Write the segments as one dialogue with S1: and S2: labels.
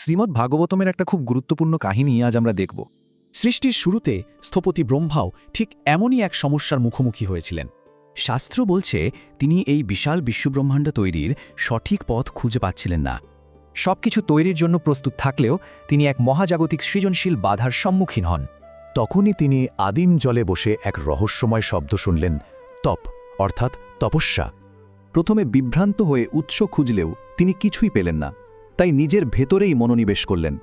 S1: শ্রীমদ্ ভাগবতমের একটা খুব গুরুত্বপূর্ণ কাহিনী আজ আমরা দেখব।
S2: সৃষ্টির শুরুতে স্থপতি ব্রহ্মাও ঠিক এমনই এক সমস্যার মুখোমুখি হয়েছিলেন।
S3: শাস্ত্র বলছে তিনি এই বিশাল বিশ্বব্রহ্মাণ্ড তৈরির সঠিক পথ খুঁজে পাচ্ছিলেন না। সবকিছু তৈরির জন্য প্রস্তুত থাকলেও তিনি এক মহাজাগতিক সৃজনশীল বাধার সম্মুখীন হন।
S4: তখনই তিনি আদিম জলে বসে এক রহস্যময় শব্দ শুনলেন, তপ অর্থাৎ তপস্যা। প্রথমে বিভ্রান্ত হয়ে উৎস খুঁজলেও তিনি কিছুই পেলেন না, তাই নিজের ভেতরেই মনোনিবেশ করলেন।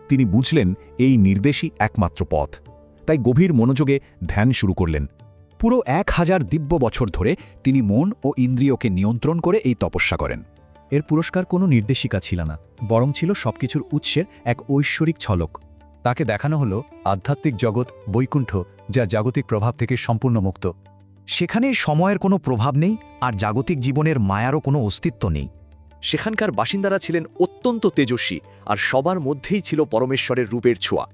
S4: তিনি বুঝলেন এই নির্দেশই একমাত্র পথ, তাই গভীর মনোযোগে ধ্যান শুরু করলেন।
S3: পুরো 1000 দিব্য বছর ধরে তিনি মন ও ইন্দ্রিয়কে নিয়ন্ত্রণ করে এই তপস্যা করেন।
S1: এর পুরস্কার কোনো নির্দেশিকা ছিল না, বরং ছিল সবকিছুর উৎসের এক ঐশ্বরিক ঝলক। তাকে দেখানো হলো আধ্যাত্মিক জগৎ বৈকুণ্ঠ, যা জাগতিক প্রভাব থেকে সম্পূর্ণ মুক্ত।
S3: সেখানে সময়ের কোনো প্রভাব নেই, আর জাগতিক জীবনের মায়ারও কোনো অস্তিত্ব নেই।
S2: সেখানকার বাসিন্দারা ছিলেন অত্যন্ত তেজস্বী, আর সবার মধ্যেই ছিল পরমেশ্বরের রূপের ছোঁয়া।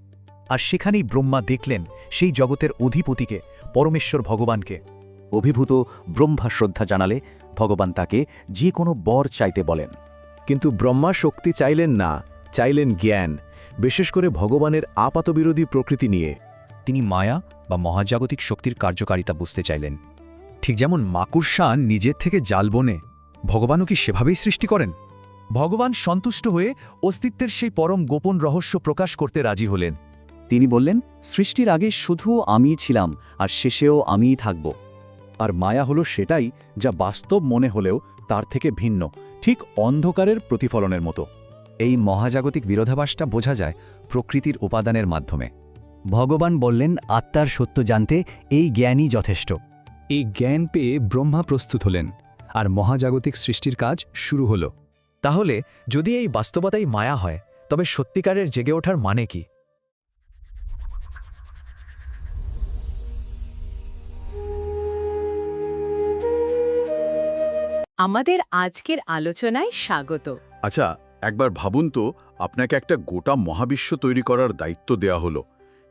S3: আর সেখানেই ব্রহ্মা দেখলেন সেই জগতের অধিপতিকে, পরমেশ্বর ভগবানকে।
S4: অভিভূত ব্রহ্মা শ্রদ্ধা জানালে ভগবান তাকে যে কোনো বর চাইতে বলেন। কিন্তু ব্রহ্মা শক্তি চাইলেন না, চাইলেন জ্ঞান, বিশেষ করে ভগবানের আপাতবিরোধী প্রকৃতি নিয়ে।
S3: তিনি মায়া বা মহাজাগতিক শক্তির কার্যকারিতা বুঝতে চাইলেন। ঠিক যেমন মাকুড়সা নিজের থেকে জাল বনে, ভগবানও কি সেভাবেই সৃষ্টি করেন?
S4: ভগবান সন্তুষ্ট হয়ে অস্তিত্বের সেই পরম গোপন রহস্য প্রকাশ করতে রাজি হলেন।
S5: তিনি বললেন, সৃষ্টির আগে শুধু আমিই ছিলাম, আর শেষেও আমিই থাকব।
S4: আর মায়া হলো সেটাই যা বাস্তব মনে হলেও তার থেকে ভিন্ন, ঠিক অন্ধকারের প্রতিফলনের মতো।
S3: এই মহাজাগতিক বিরোধাভাসটা বোঝা যায় প্রকৃতির উপাদানের মাধ্যমে।
S5: ভগবান বললেন, আত্মার সত্য জানতে এই জ্ঞানই যথেষ্ট।
S2: এই জ্ঞান পেয়ে ব্রহ্মা প্রস্তুত হলেন, আর মহাজাগতিক সৃষ্টির কাজ শুরু হল।
S1: তাহলে যদি এই বাস্তবতাই মায়া হয়, তবে সত্যিকারের জেগে ওঠার মানে কি?
S6: আমাদের আজকের আলোচনায় স্বাগত।
S7: আচ্ছা, একবার ভাবুন তো, আপনাকে একটা গোটা মহাবিশ্ব তৈরি করার দায়িত্ব দেয়া হলো,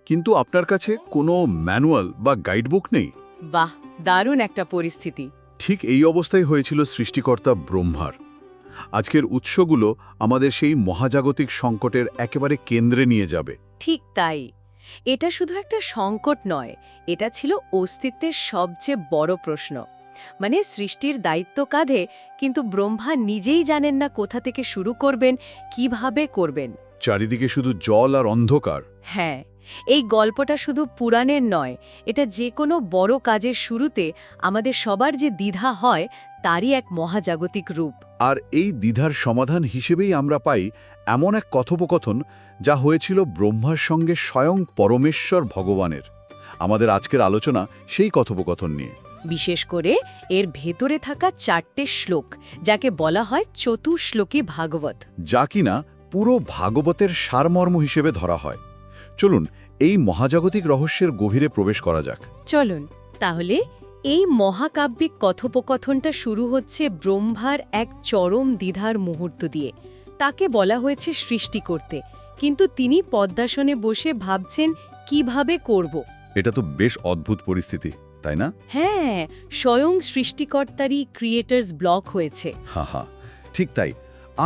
S7: কিন্তু আপনার কাছে কোনো ম্যানুয়াল বা গাইডবুক নেই।
S6: বাহ, দারুণ একটা পরিস্থিতি।
S7: ঠিক এই অবস্থাই হয়েছিল সৃষ্টিকর্তা ব্রহ্মার। আজকের উৎসগুলো আমাদের সেই মহাজাগতিক সংকটের একেবারে কেন্দ্রে নিয়ে যাবে।
S6: ঠিক তাই। এটা শুধু একটা সংকট নয়, এটা ছিল অস্তিত্বের সবচেয়ে বড় প্রশ্ন। মানে সৃষ্টির দায়িত্ব কাঁধে, কিন্তু ব্রহ্মা নিজেই জানেন না কোথা থেকে শুরু করবেন, কিভাবে করবেন।
S7: চারিদিকে শুধু জল আর অন্ধকার।
S6: হ্যাঁ, এই গল্পটা শুধু পুরাণের নয়, এটা যে কোনো বড় কাজের শুরুতে আমাদের সবার যে দ্বিধা হয়, তারই এক মহাজাগতিক রূপ।
S7: আর এই দ্বিধার সমাধান হিসেবেই আমরা পাই এমন এক কথোপকথন যা হয়েছিল ব্রহ্মার সঙ্গে স্বয়ং পরমেশ্বর ভগবানের। আমাদের আজকের আলোচনা সেই কথোপকথন নিয়ে।
S6: বিশেষ করে এর ভেতরে থাকা 4টে শ্লোক, যাকে বলা হয় চতুশ্লোকী ভাগবত,
S7: যা কিনা পুরো ভাগবতের সারমর্ম হিসেবে ধরা হয়। চলুন এই মহাজাগতিক রহস্যের গভীরে প্রবেশ করা যাক।
S6: চলুন তাহলে। এই মহাকাব্যিক কথোপকথনটা শুরু হচ্ছে ব্রহ্মার এক চরম দ্বিধার মুহূর্ত দিয়ে। তাকে বলা হয়েছে সৃষ্টি করতে, কিন্তু তিনি পদ্মাসনে বসে ভাবছেন কিভাবে করব।
S7: এটা তো বেশ অদ্ভুত পরিস্থিতি, তাই না?
S6: হ্যাঁ, স্বয়ং সৃষ্টিকর্তারই ক্রিয়েটার্স ব্লক হয়েছে।
S7: হা, ঠিক তাই।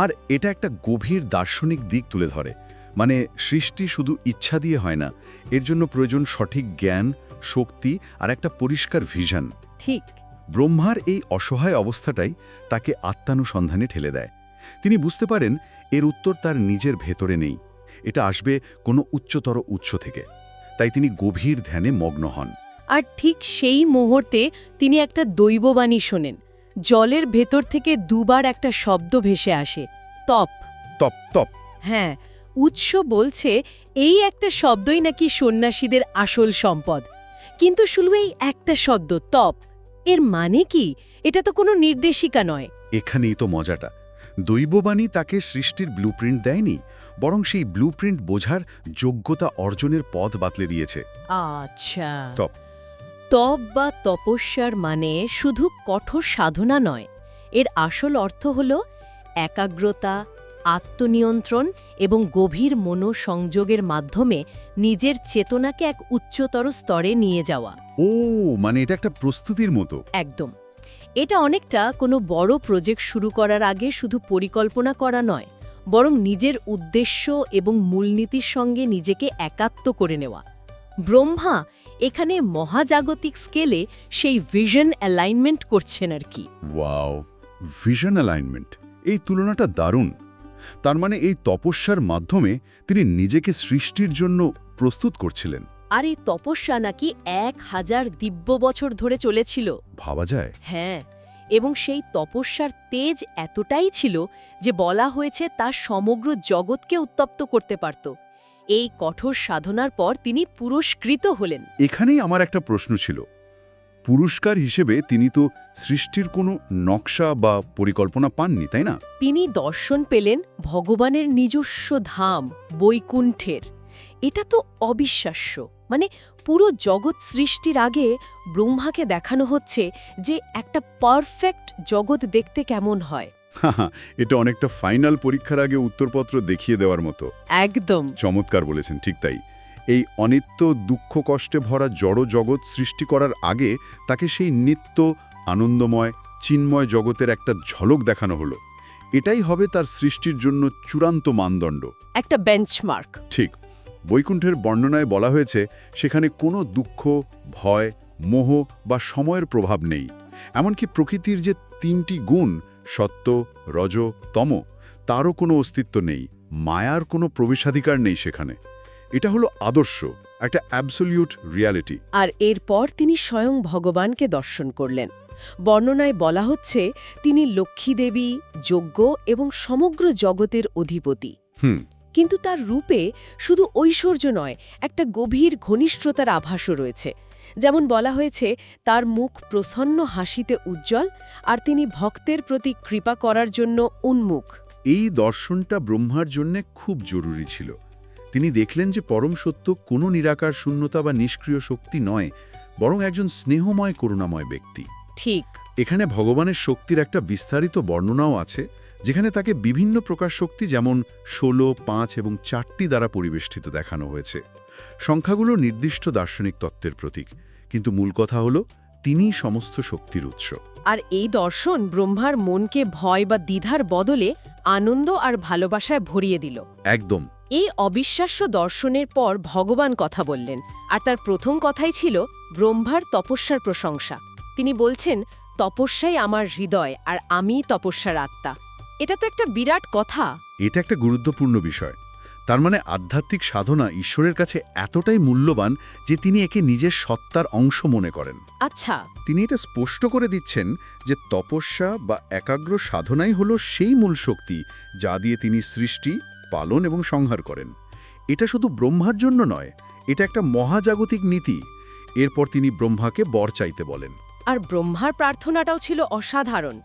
S7: আর এটা একটা গভীর দার্শনিক দিক তুলে ধরে। মানে সৃষ্টি শুধু ইচ্ছা দিয়ে হয় না, এর জন্য প্রয়োজন সঠিক জ্ঞান, শক্তি আর একটা পরিষ্কার ভিশন।
S6: ঠিক।
S7: ব্রহ্মার এই অসহায় অবস্থাটাই তাকে আত্মানুসন্ধানে ঠেলে দেয়। তিনি বুঝতে পারেন এর উত্তর তার নিজের ভেতরে নেই, এটা আসবে কোনো উচ্চতর উৎস থেকে। তাই তিনি গভীর ধ্যানে মগ্ন হন।
S6: আর ঠিক সেই মুহূর্তে তিনি একটা দৈববাণী শোনেন। জলের ভেতর থেকে দুবার একটা শব্দ ভেসে আসে, তপ।
S7: তপ তপ।
S6: হ্যাঁ, উৎস বলছে এই একটা শব্দই নাকি সন্ন্যাসীদের আসল সম্পদ। কিন্তু শুধু এই একটা শব্দ, তপ, এর মানে কি? এটা তো কোনো নির্দেশিকা নয়।
S7: এখানেই তো মজাটা। দৈববাণী তাকে সৃষ্টির ব্লুপ্রিন্ট দেয়নি, বরং সেই ব্লুপ্রিন্ট বোঝার যোগ্যতা অর্জনের পথ বাতলে দিয়েছে।
S6: আচ্ছা,
S7: স্টপ।
S6: তপ বা তপস্যার মানে শুধু কঠোর সাধনা নয়। এর আসল অর্থ হল একাগ্রতা, আত্মনিয়ন্ত্রণ এবং গভীর মনোসংযোগের মাধ্যমে নিজের চেতনাকে এক উচ্চতর স্তরে নিয়ে যাওয়া।
S7: ও, মানে এটা একটা প্রস্তুতির মতো।
S6: একদম। এটা অনেকটা কোনো বড় প্রজেক্ট শুরু করার আগে শুধু পরিকল্পনা করা নয়, বরং নিজের উদ্দেশ্য এবং মূলনীতির সঙ্গে নিজেকে একাত্ম করে নেওয়া। ব্রহ্মা এখানে মহাজাগতিক স্কেলে সেই ভিশন অ্যালাইনমেন্ট করছেন আর কি।
S7: ওয়াও, ভিশন অ্যালাইনমেন্ট, এই তুলনাটা দারুণ। তার মানে এই তপস্যার মাধ্যমে তিনি নিজেকে সৃষ্টির জন্য প্রস্তুত করছিলেন।
S6: আর এই তপস্যা নাকি 1000 দিব্য বছর ধরে চলেছিল।
S7: ভাবা যায়।
S6: হ্যাঁ, এবং সেই তপস্যার তেজ এতটাই ছিল যে বলা হয়েছে তা সমগ্র জগৎকে উত্তপ্ত করতে পারত। এই কঠোর সাধনার পর তিনি পুরস্কৃত হলেন।
S7: এখানেই আমার একটা প্রশ্ন ছিল, পুরস্কার হিসেবে তিনি তো সৃষ্টির কোনো নকশা বা পরিকল্পনা পাননি, তাই না?
S6: তিনি দর্শন পেলেন ভগবানের নিজস্ব ধাম বৈকুণ্ঠের। এটা তো অবিশ্বাস্য। মানে পুরো জগৎ সৃষ্টির আগে ব্রহ্মাকে দেখানো হচ্ছে যে একটা পারফেক্ট জগৎ দেখতে কেমন হয়।
S7: এটা অনেকটা ফাইনাল পরীক্ষার আগে উত্তরপত্র দেখিয়ে দেওয়ার মতো।
S6: একদম
S7: চমৎকার বলেছেন, ঠিক তাই। এই অনিত্য দুঃখ কষ্টে ভরা জড় জগৎ সৃষ্টি করার আগে তাকে সেই নিত্য আনন্দময় চিন্ময় জগতের একটা ঝলক দেখানো হলো। এটাই হবে তার সৃষ্টির জন্য চূড়ান্ত মানদণ্ড,
S6: একটা বেঞ্চমার্ক।
S7: ঠিক। বৈকুণ্ঠের বর্ণনায় বলা হয়েছে সেখানে কোনো দুঃখ, ভয়, মোহ বা সময়ের প্রভাব নেই। এমনকি প্রকৃতির যে 3টি গুণ সত্য, রজ, তম, তারও কোনো অস্তিত্ব নেই। মায়ার কোনো প্রবেশাধিকার নেই সেখানে। এটা হলো আদর্শ, একটা অ্যাবসোলিউট রিয়ালিটি।
S6: আর এরপর তিনি স্বয়ং ভগবানকে দর্শন করলেন। বর্ণনায় বলা হচ্ছে তিনি লক্ষ্মী দেবী, যজ্ঞ এবং সমগ্র জগতের অধিপতি। কিন্তু তার রূপে শুধু ঐশ্বর্য নয়, একটা গভীর ঘনিষ্ঠতার আভাসও রয়েছে। যেমন বলা হয়েছে তার মুখ প্রসন্ন হাসিতে উজ্জ্বল, আর তিনি ভক্তের প্রতি কৃপা করার জন্য উন্মুখ।
S7: এই দর্শনটা ব্রহ্মার জন্য খুব জরুরি ছিল। তিনি দেখলেন যে পরম সত্য কোনো নিরাকার শূন্যতা বা নিষ্ক্রিয় শক্তি নয়, বরং একজন স্নেহময় করুণাময় ব্যক্তি।
S6: ঠিক।
S7: এখানে ভগবানের শক্তির একটা বিস্তারিত বর্ণনাও আছে, যেখানে তাকে বিভিন্ন প্রকার শক্তি যেমন 16, 5 এবং 4টি দ্বারা পরিবেষ্টিত দেখানো হয়েছে। সংখ্যাগুলো নির্দিষ্ট দার্শনিক তত্ত্বের প্রতীক, কিন্তু মূল কথা হল তিনিই সমস্ত শক্তির উৎস।
S6: আর এই দর্শন ব্রহ্মার মনকে ভয় বা দ্বিধার বদলে আনন্দ আর ভালোবাসায় ভরিয়ে দিল।
S7: একদম।
S6: এই অবিশ্বাস্য দর্শনের পর ভগবান কথা বললেন, আর তার প্রথম কথাই ছিল ব্রহ্মার তপস্যার প্রশংসা। তিনি বলছেন, তপস্যাই আমার হৃদয় আর আমিই তপস্যার আত্মা। এটা তো একটা বিরাট কথা।
S7: এটা একটা গুরুত্বপূর্ণ বিষয়। তার মানে আধ্যাত্মিক সাধনা ঈশ্বরের কাছে এতটাই মূল্যবান যে তিনি একে নিজের সত্তার অংশ মনে করেন।
S6: আচ্ছা,
S7: তিনি এটা স্পষ্ট করে দিচ্ছেন যে তপস্যা বা একাগ্র সাধনাই হলো সেই মূল শক্তি যা দিয়ে তিনি সৃষ্টি, পালন এবং সংহার করেন। এটা শুধু ব্রহ্মার জন্য নয়, এটা একটা মহাজাগতিক নীতি। এরপর তিনি ব্রহ্মাকে বর চাইতে বলেন।
S6: আর ব্রহ্মার প্রার্থনাটাও ছিল অসাধারণ।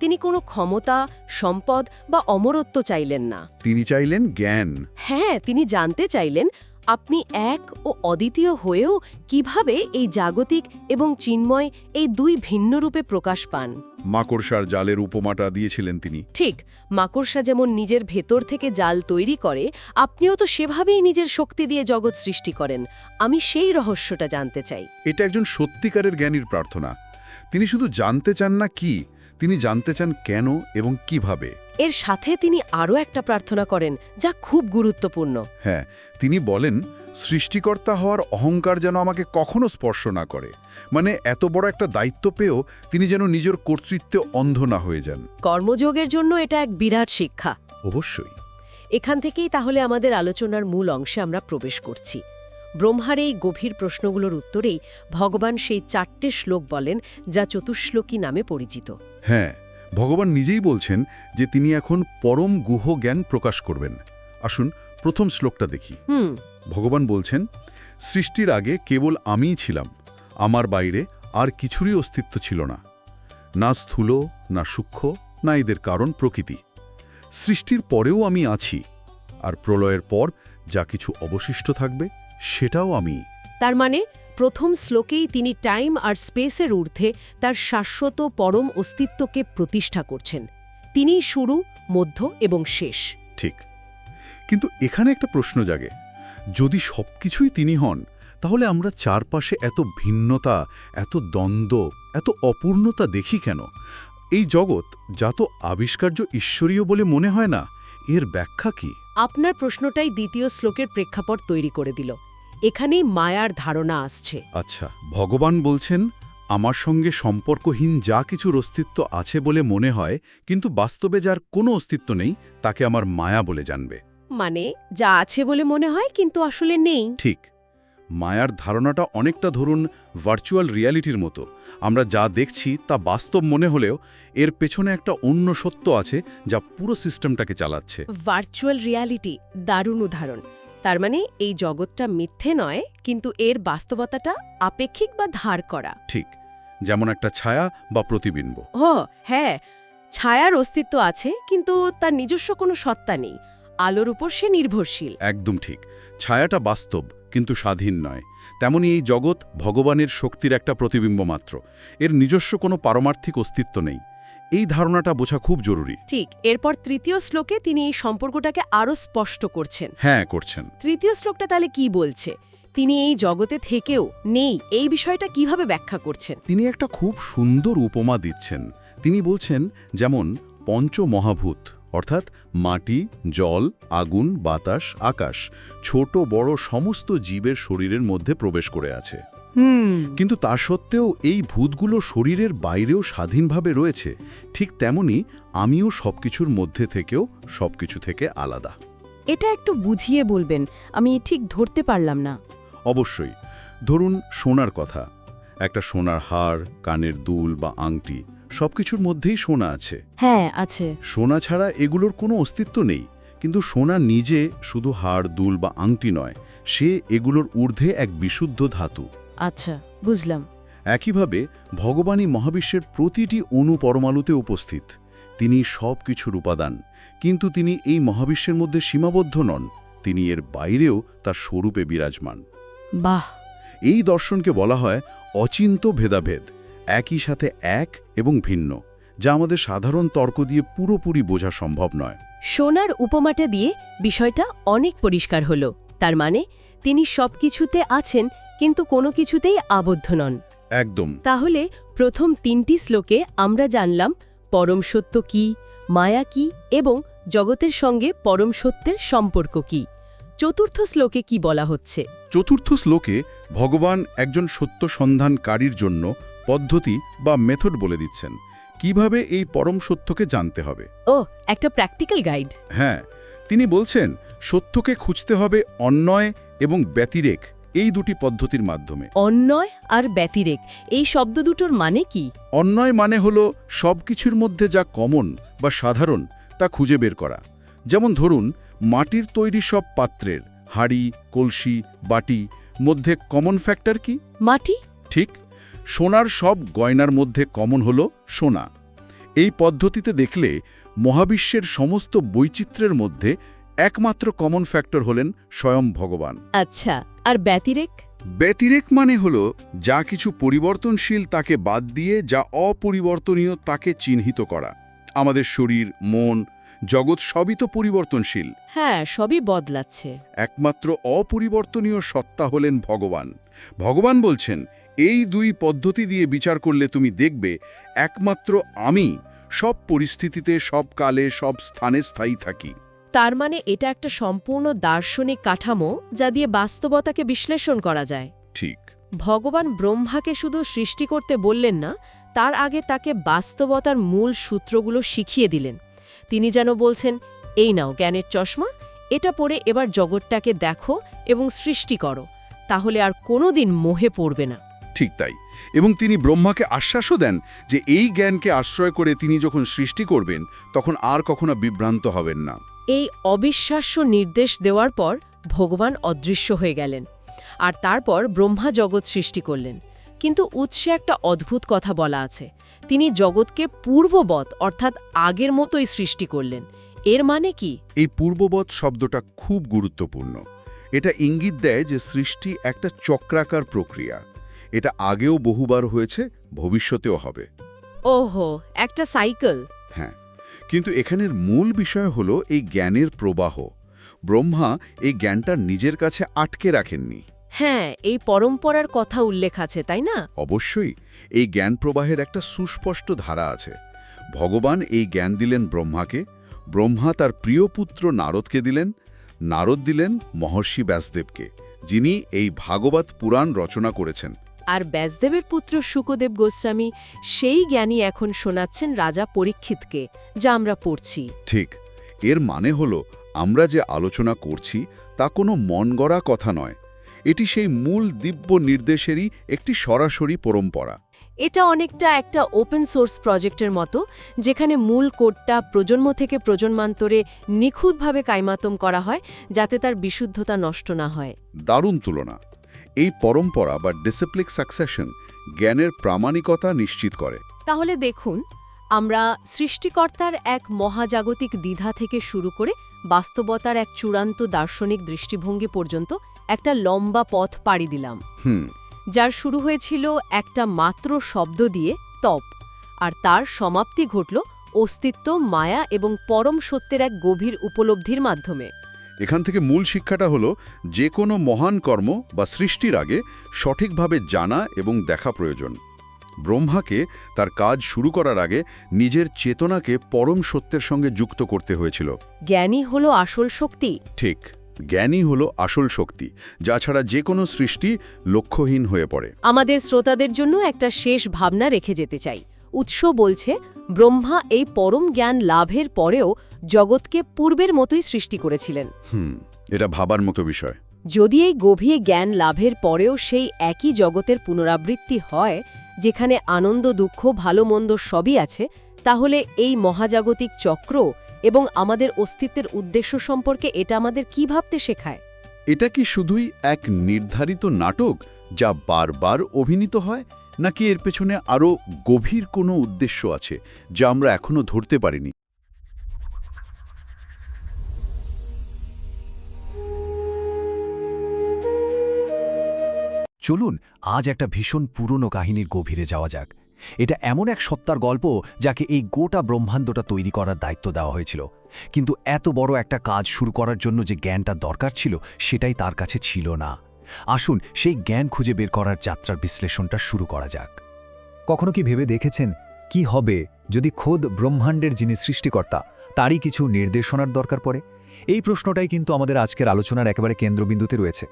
S6: তিনি কোনো ক্ষমতা, সম্পদ বা অমরত্ব চাইলেন না।
S7: তিনি চাইলেন জ্ঞান।
S6: হ্যাঁ, তিনি জানতে চাইলেন আপনি এক ও অদ্বিতীয় হয়েও কিভাবে এই জাগতিক এবং চিন্ময় এই দুই ভিন্ন রূপে প্রকাশ পান।
S7: মাকড়সার জালের উপমাটা দিয়েছিলেন তিনি।
S6: ঠিক, মাকড়সা যেমন নিজের ভেতর থেকে জাল তৈরি করে, আপনিও তো সেভাবেই নিজের শক্তি দিয়ে জগৎ সৃষ্টি করেন। আমি সেই রহস্যটা জানতে চাই।
S7: এটা একজন সত্যিকারের জ্ঞানীর প্রার্থনা। তিনি শুধু জানতে চান না কি, তিনি জানতে চান কেন এবং কিভাবে।
S6: এর সাথে তিনি আরও একটা প্রার্থনা করেন যা খুব গুরুত্বপূর্ণ।
S7: হ্যাঁ, তিনি বলেন সৃষ্টিকর্তা হওয়ার অহংকার যেন আমাকে কখনো স্পর্শ না করে। মানে এত বড় একটা দায়িত্ব পেয়েও তিনি যেন নিজের কর্তৃত্বে অন্ধ না হয়ে যান।
S6: কর্মযোগের জন্য এটা এক বিরাট শিক্ষা।
S7: অবশ্যই।
S6: এখান থেকেই তাহলে আমাদের আলোচনার মূল অংশে আমরা প্রবেশ করছি। ব্রহ্মার এই গভীর প্রশ্নগুলোর উত্তরেই ভগবান সেই 4টে শ্লোক বলেন, যা চতুশ্লোকী নামে পরিচিত।
S7: হ্যাঁ, ভগবান নিজেই বলছেন যে তিনি এখন পরম গুহ জ্ঞান প্রকাশ করবেন। আসুন প্রথম শ্লোকটা দেখি। ভগবান বলছেন, সৃষ্টির আগে কেবল আমিই ছিলাম, আমার বাইরে আর কিছুরই অস্তিত্ব ছিল না। না স্থূল, না সূক্ষ্ম, না এদের কারণ প্রকৃতি। সৃষ্টির পরেও আমি আছি, আর প্রলয়ের পর যা কিছু অবশিষ্ট থাকবে সেটাও আমি।
S6: তার মানে প্রথম শ্লোকেই তিনি টাইম আর স্পেসের ঊর্ধ্বে তার শাশ্বত পরম অস্তিত্বকে প্রতিষ্ঠা করছেন। তিনিই শুরু, মধ্য এবং শেষ।
S7: ঠিক। কিন্তু এখানে একটা প্রশ্ন জাগে, যদি সবকিছুই তিনি হন, তাহলে আমরা চারপাশে এত ভিন্নতা, এত দ্বন্দ্ব, এত অপূর্ণতা দেখি কেন? এই জগৎ যা তো আবিষ্কার্য ঈশ্বরীয় বলে মনে হয় না, এর ব্যাখ্যা কি?
S6: আপনার প্রশ্নটাই দ্বিতীয় শ্লোকের প্রেক্ষাপট তৈরি করে দিল। এখানেই মায়ার ধারণা আসছে।
S7: আচ্ছা, ভগবান বলছেন, আমার সঙ্গে সম্পর্কহীন যা কিছুর অস্তিত্ব আছে বলে মনে হয়, কিন্তু বাস্তবে যার কোনো অস্তিত্ব নেই, তাকে আমার মায়া বলে জানবে।
S6: মানে যা আছে বলে মনে হয় কিন্তু আসলে নেই।
S7: ঠিক। মায়ার ধারণাটা অনেকটা ধরুন ভার্চুয়াল রিয়ালিটির মতো। আমরা যা দেখছি তা বাস্তব মনে হলেও এর পেছনে একটা অন্য সত্য আছে যা পুরো সিস্টেমটাকে চালাচ্ছে।
S6: ভার্চুয়াল রিয়ালিটি দারুণ উদাহরণ। তার মানে এই জগৎটা মিথ্যে নয়, কিন্তু এর বাস্তবতাটা আপেক্ষিক বা ধার করা।
S7: ঠিক, যেমন একটা ছায়া বা প্রতিবিম্ব।
S6: হ্যাঁ, ছায়ার অস্তিত্ব আছে কিন্তু তার নিজস্ব কোনো সত্তা নেই। আলোর উপর সে নির্ভরশীল।
S7: একদম ঠিক। ছায়াটা বাস্তব কিন্তু স্বাধীন নয়। তেমনি এই জগৎ ভগবানের শক্তির একটা প্রতিবিম্ব মাত্র। এর নিজস্ব কোনো পারমার্থিক অস্তিত্ব নেই। এই ধারণাটা বোঝা খুব জরুরি।
S6: ঠিক। এরপর তৃতীয় শ্লোকে তিনি এই সম্পর্কটাকে আরও স্পষ্ট করছেন।
S7: হ্যাঁ, করছেন।
S6: তৃতীয় শ্লোকটা তাহলে কি বলছে? তিনি এই জগতে থেকেও নেই এই বিষয়টা কিভাবে ব্যাখ্যা করছেন?
S7: তিনি একটা খুব সুন্দর উপমা দিচ্ছেন। তিনি বলছেন, যেমন পঞ্চমহাভূত অর্থাৎ মাটি, জল, আগুন, বাতাস, আকাশ ছোট বড় সমস্ত জীবের শরীরের মধ্যে প্রবেশ করে আছে। কিন্তু তা সত্ত্বেও এই ভূতগুলো শরীরের বাইরেও স্বাধীনভাবে রয়েছে। ঠিক তেমনি আমিও সবকিছুর মধ্যে থেকেও সবকিছু থেকে আলাদা।
S6: এটা একটু বুঝিয়ে বলবেন, আমি ঠিক ধরতে পারলাম না।
S7: অবশ্যই। ধরুন সোনার কথা। একটা সোনার হার, কানের দুল বা আংটি, সবকিছুর মধ্যেই সোনা আছে।
S6: হ্যাঁ, আছে।
S7: সোনা ছাড়া এগুলোর কোনো অস্তিত্ব নেই। কিন্তু সোনা নিজে শুধু হাড়, দুল বা আংটি নয়, সে এগুলোর ঊর্ধ্বে এক বিশুদ্ধ ধাতু।
S6: আচ্ছা, বুঝলাম।
S7: একইভাবে ভগবানই মহাবিশ্বের প্রতিটি অণু পরমাণুতে উপস্থিত। তিনি সব কিছুর উপাদান, কিন্তু তিনি এই মহাবিশ্বের মধ্যে সীমাবদ্ধ নন। তিনি এর বাইরেও তার স্বরূপে বিরাজমান।
S6: বাহ!
S7: এই দর্শনকে বলা হয় অচিন্ত ভেদাভেদ, একই সাথে এক এবং ভিন্ন, যা আমাদের সাধারণ তর্ক দিয়ে পুরোপুরি বোঝা সম্ভব নয়।
S6: সোনার উপমাটা দিয়ে বিষয়টা অনেক পরিষ্কার হলো। তার মানে তিনি সবকিছুতে আছেন কিন্তু কোনো কিছুতেই আবদ্ধ নন।
S7: একদম।
S6: তাহলে প্রথম 3টি শ্লোকে আমরা জানলাম পরম সত্য কি, মায়া কি এবং জগতের সঙ্গে পরম সত্যের সম্পর্ক কি। চতুর্থ শ্লোকে কি বলা হচ্ছে?
S7: চতুর্থ শ্লোকে ভগবান একজন সত্য সন্ধানকারীর জন্য পদ্ধতি বা মেথড বলে দিচ্ছেন, কিভাবে এই পরম সত্যকে জানতে হবে।
S6: একটা প্র্যাকটিক্যাল গাইড।
S7: হ্যাঁ, তিনি বলছেন সত্যকে খুঁজতে হবে অন্যয় এবং ব্যতিরেক এই দুটি পদ্ধতির মাধ্যমে।
S6: অন্যয় আর ব্যতিরেক, এই শব্দ দুটোর মানে কি?
S7: অন্যয় মানে হলো সবকিছুর মধ্যে যা কমন বা সাধারণ তা খুঁজে বের করা। যেমন ধরুন, মাটির তৈরি সব পাত্রের, হাঁড়ি, কলসি, বাটি মধ্যে কমন ফ্যাক্টর কি?
S6: মাটি।
S7: ঠিক। সোনার সব গয়নার মধ্যে কমন হলো সোনা। এই পদ্ধতিতে দেখলে মহাবিশ্বের সমস্ত বৈচিত্র্যের মধ্যে একমাত্র কমন ফ্যাক্টর হলেন স্বয়ং ভগবান।
S6: আচ্ছা, আর ব্যতিরেক?
S7: ব্যতিরেক মানে হলো যা কিছু পরিবর্তনশীল তাকে বাদ দিয়ে যা অপরিবর্তনীয় তাকে চিহ্নিত করা। আমাদের শরীর, মন, জগৎ সবই তো পরিবর্তনশীল।
S6: হ্যাঁ, সবই বদলাচ্ছে।
S7: একমাত্র অপরিবর্তনীয় সত্তা হলেন ভগবান। ভগবান বলছেন, এই দুই পদ্ধতি দিয়ে বিচার করলে তুমি দেখবে একমাত্র আমি সব পরিস্থিতিতে, সব কালে, সব স্থানে স্থায়ী থাকি।
S6: তার মানে এটা একটা সম্পূর্ণ দার্শনিক কাঠামো যা দিয়ে বাস্তবতাকে বিশ্লেষণ করা যায়।
S7: ঠিক।
S6: ভগবান ব্রহ্মাকে শুধু সৃষ্টি করতে বললেন না, তার আগে তাকে বাস্তবতার মূল সূত্রগুলো শিখিয়ে দিলেন। তিনি যেন বলছেন, এই নাও জ্ঞানের চশমা, এটা পড়ে এবার জগৎটাকে দেখো এবং সৃষ্টি করো, তাহলে আর কোনোদিন মোহে পড়বে না।
S7: ঠিক তাই। এবং তিনি ব্রহ্মাকে আশ্বাসও দেন যে এই জ্ঞানকে আশ্রয় করে তিনি যখন সৃষ্টি করবেন তখন আর কখনো বিভ্রান্ত হবেন না।
S6: এই অবিশ্বাস্য নির্দেশ দেওয়ার পর ভগবান অদৃশ্য হয়ে গেলেন, আর তারপর ব্রহ্মা জগৎ সৃষ্টি করলেন। কিন্তু উৎসে একটা অদ্ভুত কথা বলা আছে, তিনি জগৎকে পূর্ববৎ অর্থাৎ আগের মতোই সৃষ্টি করলেন। এর মানে কি?
S7: এই পূর্ববৎ শব্দটা খুব গুরুত্বপূর্ণ। এটা ইঙ্গিত দেয় যে সৃষ্টি একটা চক্রাকার প্রক্রিয়া। এটা আগেও বহুবার হয়েছে, ভবিষ্যতেও হবে।
S6: ওহো, একটা সাইকেল।
S7: হ্যাঁ, কিন্তু এখানের মূল বিষয় হলো এই জ্ঞানের প্রবাহ। ব্রহ্মা এই জ্ঞানটা নিজের কাছে আটকে রাখেননি।
S6: হ্যাঁ, এই পরম্পরার কথা উল্লেখ আছে, তাই না?
S7: অবশ্যই। এই জ্ঞান প্রবাহের একটা সুস্পষ্ট ধারা আছে। ভগবান এই জ্ঞান দিলেন ব্রহ্মাকে, ব্রহ্মা তার প্রিয় পুত্র নারদকে দিলেন, নারদ দিলেন মহর্ষি ব্যাসদেবকে, যিনি এই ভাগবত পুরাণ রচনা করেছেন।
S6: আর ব্যাসদেবের পুত্র শুকদেব গোস্বামী সেই জ্ঞানী এখন শোনাচ্ছেন রাজা পরীক্ষিতকে, যা আমরা পড়ছি।
S7: ঠিক, এর মানে হলো আমরা যে আলোচনা করছি তা কোনো মন গড়া কথা নয়, এটি সেই মূল দিব্য নির্দেশেরই একটি সরাসরি পরম্পরা।
S6: এটা অনেকটা একটা ওপেন সোর্স প্রজেক্টের মতো, যেখানে মূল কোডটা প্রজন্ম থেকে প্রজন্মান্তরে নিখুঁতভাবে কাইমাতম করা হয়, যাতে তার বিশুদ্ধতা নষ্ট না হয়।
S7: দারুণ তুলনা। এই পরম্পরা বা ডিসিপ্লিক সাকসেশন জ্ঞানের প্রামাণিকতা নিশ্চিত করে।
S6: তাহলে দেখুন, আমরা সৃষ্টিকর্তার এক মহাজাগতিক দ্বিধা থেকে শুরু করে বাস্তবতার এক চূড়ান্ত দার্শনিক দৃষ্টিভঙ্গি পর্যন্ত একটা লম্বা পথ পাড়ি দিলাম, যার শুরু হয়েছিল একটা মাত্র শব্দ দিয়ে, তপ, আর তার সমাপ্তি ঘটল অস্তিত্ব, মায়া এবং পরম সত্যের এক গভীর উপলব্ধির মাধ্যমে।
S7: এখান থেকে মূল শিক্ষাটা হলো যে কোনো মহান কর্ম বা সৃষ্টির আগে সঠিকভাবে জানা এবং দেখা প্রয়োজন। ব্রহ্মাকে তার কাজ শুরু করার আগে নিজের চেতনাকে পরম সত্যের সঙ্গে যুক্ত করতে হয়েছিল।
S6: জ্ঞানই হলো আসল শক্তি।
S7: ঠিক, জ্ঞানই হলো আসল শক্তি, যা ছাড়া যে কোনো সৃষ্টি লক্ষ্যহীন হয়ে পড়ে।
S6: আমাদের শ্রোতাদের জন্য একটা শেষ ভাবনা রেখে যেতে চাই। উৎস বলছে, ব্রহ্মা এই পরম জ্ঞান লাভের পরেও জগৎকে পূর্বের মতোই সৃষ্টি করেছিলেন।
S7: এটা ভাবার মতো বিষয়।
S6: যদি এই গভীর জ্ঞান লাভের পরেও সেই একই জগতের পুনরাবৃত্তি হয়, যেখানে আনন্দ, দুঃখ, ভালো মন্দ সবই আছে, তাহলে এই মহাজাগতিক চক্র এবং আমাদের অস্তিত্বের উদ্দেশ্য সম্পর্কে এটা আমাদের কি ভাবতে শেখায়?
S7: এটা কি শুধুই এক নির্ধারিত নাটক যা বারবার অভিনীত হয়, নাকি এর পেছনে আরও গভীর কোনো উদ্দেশ্য আছে যা আমরা এখনো ধরতে পারিনি?
S4: চলুন আজ একটা ভীষণ পুরনো কাহিনীর গভীরে যাওয়া যাক। এটা এমন এক সত্তার গল্প যাকে এই গোটা ব্রহ্মাণ্ডটা তৈরি করার দায়িত্ব দেওয়া হয়েছিল, কিন্তু এত বড় একটা কাজ শুরু করার জন্য যে জ্ঞানটা দরকার ছিল সেটাই তার কাছে ছিল না। আসুন সেই জ্ঞান খুঁজে বের করার যাত্রার বিশ্লেষণটা শুরু করা যাক।
S1: কখনো কি ভেবে দেখেছেন কি হবে যদি খোদ ব্রহ্মাণ্ডের যিনি সৃষ্টিকর্তা তারই কিছু নির্দেশনার দরকার পড়ে? এই প্রশ্নটাই কিন্তু আমাদের আজকের আলোচনার একেবারে কেন্দ্রবিন্দুতে রয়েছে।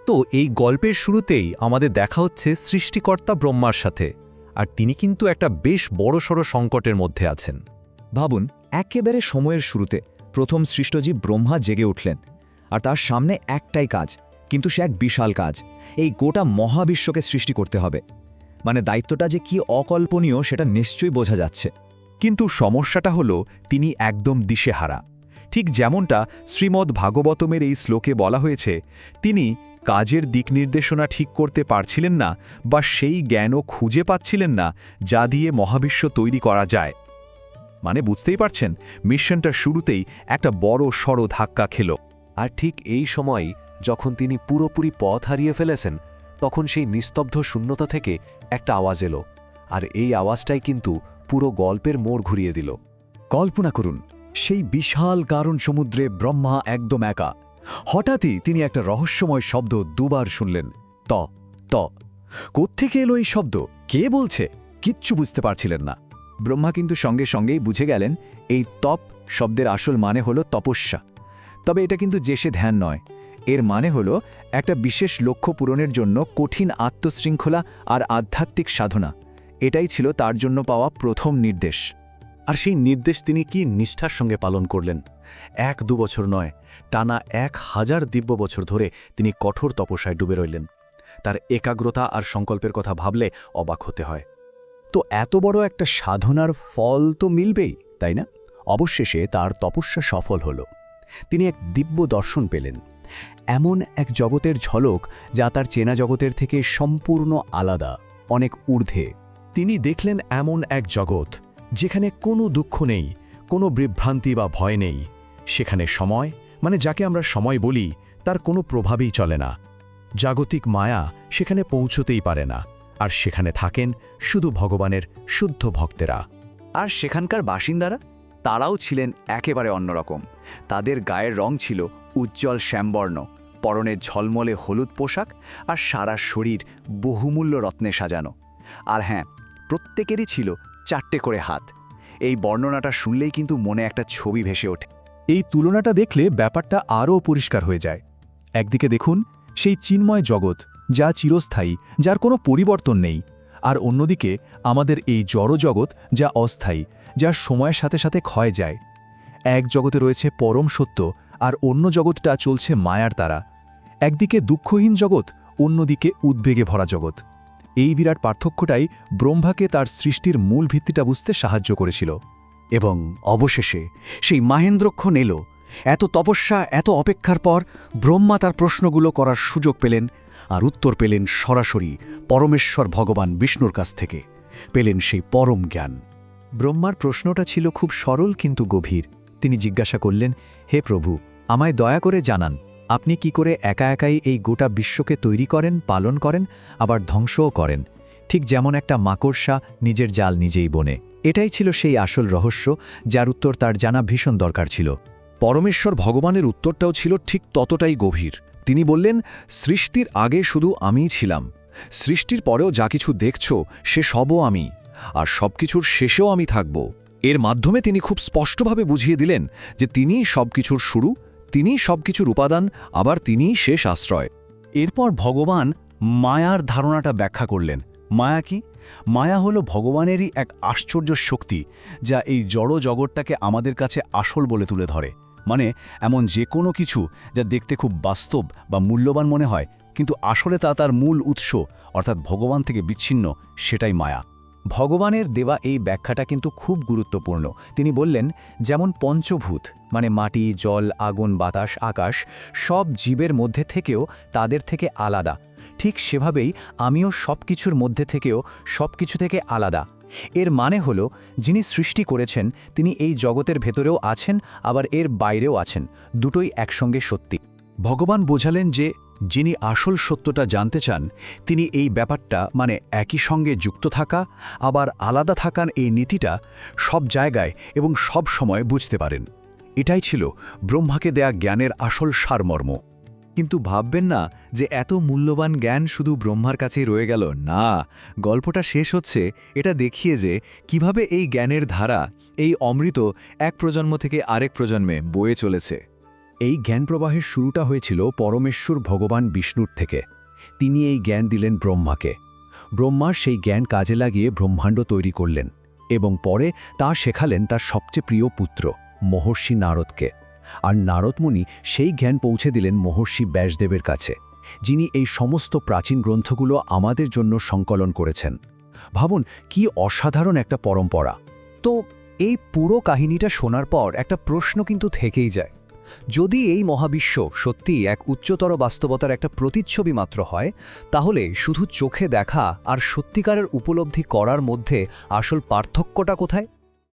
S3: তো এই গল্পের শুরুতেই আমাদের দেখা হচ্ছে সৃষ্টিকর্তা ব্রহ্মার সাথে, আর তিনি কিন্তু একটা বেশ বড়সড় সংকটের মধ্যে আছেন।
S1: ভাবুন, একেবারে সময়ের শুরুতে প্রথম সৃষ্টজীব ব্রহ্মা জেগে উঠলেন, আর তার সামনে একটাই কাজ, কিন্তু সে এক বিশাল কাজ। এই গোটা মহাবিশ্বকে সৃষ্টি করতে হবে। মানে দায়িত্বটা যে কি অকল্পনীয় সেটা নিশ্চয়ই বোঝা যাচ্ছে। কিন্তু সমস্যাটা হলো তিনি একদম দিশেহারা। ঠিক যেমনটা শ্রীমদ্ ভাগবতমের এই শ্লোকে বলা হয়েছে, তিনি কাজের দিক নির্দেশনা ঠিক করতে পারছিলেন না, বা সেই জ্ঞানও খুঁজে পাচ্ছিলেন না যা দিয়ে মহাবিশ্ব তৈরি করা যায়। মানে বুঝতেই পারছেন, মিশনটা শুরুতেই একটা বড় সড় ধাক্কা খেল।
S4: আর ঠিক এই সময় যখন তিনি পুরোপুরি পথ হারিয়ে ফেলেছেন, তখন সেই নিস্তব্ধ শূন্যতা থেকে একটা আওয়াজ এলো, আর এই আওয়াজটাই কিন্তু পুরো গল্পের মোড় ঘুরিয়ে দিল।
S5: কল্পনা করুন, সেই বিশাল কারণ সমুদ্রে ব্রহ্মা একদম একা। হঠাৎই তিনি একটা রহস্যময় শব্দ দুবার শুনলেন, ত ত। কোত্থেকে এলো এই শব্দ? কে বলছে? কিচ্ছু বুঝতে পারছিলেন না।
S1: ব্রহ্মা কিন্তু সঙ্গে সঙ্গেই বুঝে গেলেন এই তপ শব্দের আসল মানে হলো তপস্যা। তবে এটা কিন্তু যে সে ধ্যান নয়, এর মানে হলো একটা বিশেষ লক্ষ্য পূরণের জন্য কঠিন আত্মশৃঙ্খলা আর আধ্যাত্মিক সাধনা। এটাই ছিল তার জন্য পাওয়া প্রথম নির্দেশ।
S4: আর সেই নির্দেশ তিনি কি নিষ্ঠার সঙ্গে পালন করলেন। 1-2 বছর নয়, টানা 1000 দিব্য বছর ধরে তিনি কঠোর তপস্যায় ডুবে রইলেন। তার একাগ্রতা আর সংকল্পের কথা ভাবলে অবাক হতে হয়।
S5: তো এত বড় একটা সাধনার ফল তো মিলবেই, তাই না? অবশেষে তার তপস্যা সফল হল। তিনি এক দিব্য দর্শন পেলেন, এমন এক জগতের ঝলক যা তার চেনা জগতের থেকে সম্পূর্ণ আলাদা, অনেক ঊর্ধ্বে।
S4: তিনি দেখলেন এমন এক জগৎ যেখানে কোনো দুঃখ নেই, কোনো বিভ্রান্তি বা ভয় নেই। সেখানে সময়, মানে যাকে আমরা সময় বলি, তার কোনো প্রভাবই চলে না। জাগতিক মায়া সেখানে পৌঁছতেই পারে না, আর সেখানে থাকেন শুধু ভগবানের শুদ্ধ ভক্তেরা।
S5: আর সেখানকার বাসিন্দারা, তারাও ছিলেন একেবারে অন্যরকম। তাদের গায়ের রং ছিল উজ্জ্বল শ্যামবর্ণ, পরনে ঝলমলে হলুদ পোশাক, আর সারা শরীর বহুমূল্য রত্নে সাজানো। আর হ্যাঁ, প্রত্যেকেরই ছিল 4টে করে হাত। এই বর্ণনাটা শুনলেই কিন্তু মনে একটা ছবি ভেসে ওঠে।
S4: এই তুলনাটা দেখলে ব্যাপারটা আরও পরিষ্কার হয়ে যায়। একদিকে দেখুন সেই চিন্ময় জগৎ, যা চিরস্থায়ী, যার কোনো পরিবর্তন নেই, আর অন্যদিকে আমাদের এই জড় জগৎ, যা অস্থায়ী, যা সময়ের সাথে সাথে ক্ষয় যায়। এক জগতে রয়েছে পরম সত্য, আর অন্য জগৎটা চলছে মায়ার দ্বারা। একদিকে দুঃখহীন জগৎ, অন্যদিকে উদ্বেগে ভরা জগৎ। এই বিরাট পার্থক্যটাই ব্রহ্মাকে তার সৃষ্টির মূল ভিত্তিটা বুঝতে সাহায্য করেছিল।
S5: এবং অবশেষে সেই মাহেন্দ্রক্ষণ এলো। এত তপস্যা, এত অপেক্ষার পর ব্রহ্মা তার প্রশ্নগুলো করার সুযোগ পেলেন, আর উত্তর পেলেন সরাসরি পরমেশ্বর ভগবান বিষ্ণুর কাছ থেকে। পেলেন সেই পরম জ্ঞান।
S1: ব্রহ্মার প্রশ্নটা ছিল খুব সরল কিন্তু গভীর। তিনি জিজ্ঞাসা করলেন, হে প্রভু, আমায় দয়া করে জানান, আপনি কি করে একা একাই এই গোটা বিশ্বকে তৈরি করেন, পালন করেন, আবার ধ্বংসও করেন, ঠিক যেমন একটা মাকড়সা নিজের জাল নিজেই বনে। এটাই ছিল সেই আসল রহস্য, যার উত্তর তার জানা ভীষণ দরকার ছিল।
S2: পরমেশ্বর ভগবানের উত্তরটাও ছিল ঠিক ততটাই গভীর। তিনি বললেন, সৃষ্টির আগে শুধু আমিই ছিলাম, সৃষ্টির পরেও যা কিছু দেখছ সে সবও আমি, আর সবকিছুর শেষেও আমি থাকব। এর মাধ্যমে তিনি খুব স্পষ্টভাবে বুঝিয়ে দিলেন যে তিনিই সবকিছুর শুরু, তিনিই সবকিছুর উপাদান, আবার তিনিই শেষ আশ্রয়।
S5: এরপর ভগবান মায়ার ধারণাটা ব্যাখ্যা করলেন। মায়া কি? মায়া হলো ভগবানেরই এক আশ্চর্য শক্তি, যা এই জড় জগৎটাকে আমাদের কাছে আসল বলে তুলে ধরে। মানে এমন যে কোনো কিছু যা দেখতে খুব বাস্তব বা মূল্যবান মনে হয়, কিন্তু আসলে তা তার মূল উৎস অর্থাৎ ভগবান থেকে বিচ্ছিন্ন, সেটাই মায়া।
S3: ভগবানের দেওয়া এই ব্যাখ্যাটা কিন্তু খুব গুরুত্বপূর্ণ। তিনি বললেন, যেমন পঞ্চভূত মানে মাটি, জল, আগুন, বাতাস, আকাশ সব জীবের মধ্যে থেকেও তাদের থেকে আলাদা, ঠিক সেভাবেই আমিও সব কিছুর মধ্যে থেকেও সব কিছু থেকে আলাদা। এর মানে হলো, যিনি সৃষ্টি করেছেন তিনি এই জগতের ভেতরেও আছেন, আবার এর বাইরেও আছেন, দুটোই একসঙ্গে সত্যি।
S5: ভগবান বোঝালেন যে যিনি আসল সত্যটা জানতে চান, তিনি এই ব্যাপারটা মানে একই সঙ্গে যুক্ত থাকা আবার আলাদা থাকার এই নীতিটা সব জায়গায় এবং সব সময় বুঝতে পারেন। এটাই ছিল ব্রহ্মাকে দেয়া জ্ঞানের আসল সারমর্ম।
S1: কিন্তু ভাববেন না যে এত মূল্যবান জ্ঞান শুধু ব্রহ্মার কাছেই রয়ে গেল। না, গল্পটা শেষ হচ্ছে এটা দেখিয়ে যে কিভাবে এই জ্ঞানের ধারা, এই অমৃত এক প্রজন্ম থেকে আরেক প্রজন্মে বয়ে চলেছে।
S5: এই জ্ঞান প্রবাহের শুরুটা হয়েছিল পরমেশ্বর ভগবান বিষ্ণুর থেকে। তিনি এই জ্ঞান দিলেন ব্রহ্মাকে। ব্রহ্মা সেই জ্ঞান কাজে লাগিয়ে ব্রহ্মাণ্ড তৈরি করলেন এবং পরে তা শেখালেন তার সবচেয়ে প্রিয় পুত্র মহর্ষি নারদকে। আর নারদমুনি সেই জ্ঞান পৌঁছে দিলেন মহর্ষি ব্যাসদেবের কাছে, যিনি এই সমস্ত প্রাচীন গ্রন্থগুলো আমাদের জন্য সংকলন করেছেন। ভাবুন কি অসাধারণ একটা পরম্পরা।
S3: তো এই পুরো কাহিনীটা শোনার পর একটা প্রশ্ন কিন্তু থেকেই যায়। যদি এই মহাবিশ্ব সত্যিই এক উচ্চতর বাস্তবতার একটা প্রতিচ্ছবি মাত্র হয়, তাহলে শুধু চোখে দেখা আর সত্যিকারের উপলব্ধি করার মধ্যে আসল পার্থক্যটা কোথায়?